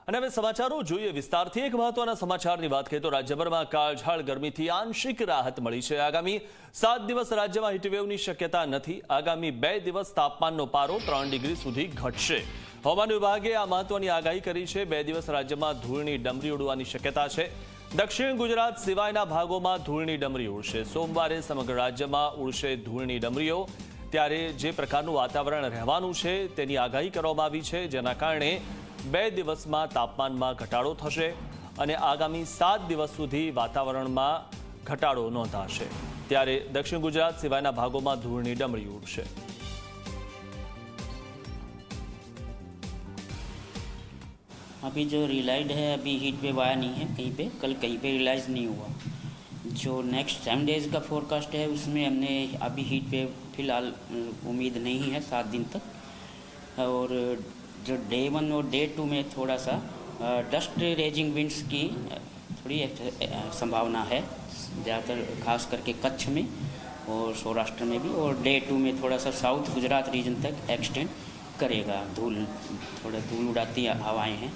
અને હવે સમાચારો જોઈએ વિસ્તારથી। એક મહત્વના સમાચારની વાત કરીએ તો રાજ્યભરમાં કાળઝાળ ગરમીથી આંશિક રાહત મળી છે। આગામી 7 દિવસ રાજ્યમાં હીટવેવની શક્યતા નથી। આગામી 2 દિવસ તાપમાનનો પારો 3 ડિગ્રી સુધી ઘટશે। હવામાન વિભાગે આ મહત્વની આગાહી કરી છે। 2 દિવસ રાજ્યમાં ધૂળની ડમરી ઉડવાની શક્યતા છે। દક્ષિણ ગુજરાત સિવાયના ભાગોમાં ધૂળની ડમરી ઉડશે। સોમવારે સમગ્ર રાજ્યમાં ઉડશે ધૂળની ડમરીઓ। ત્યારે જે પ્રકારનું વાતાવરણ રહેવાનું છે તેની આગાહી કરવામાં આવી છે, જેના કારણે 2 દિવસમાં તાપમાનમાં ઘટાડો થશે અને આગામી 7 દિવસ સુધી વાતાવરણમાં ઘટાડો નોંધાશે। ત્યારે દક્ષિણ ગુજરાત સિવાયના ભાગોમાં ધૂળની ડમરી ઉડશે। अभी जो रिलाइज है, अभी हीट वेव आया नहीं है कहीं पे, कल कहीं पे रिलाइज नहीं हुआ। जो नेक्स्ट 7 डेज़ का फोरकास्ट है उसमें हमने अभी हीट वेव फिलहाल उम्मीद नहीं है 7 दिन तक। और जो डे 1 और डे 2 में थोड़ा सा डस्ट रेजिंग विंड्स की थोड़ी संभावना है, ज़्यादातर खास करके कच्छ में और सौराष्ट्र में भी। और डे 2 में थोड़ा सा साउथ गुजरात रीजन तक एक्सटेंड करेगा। धूल उड़ाती हवाएं हैं।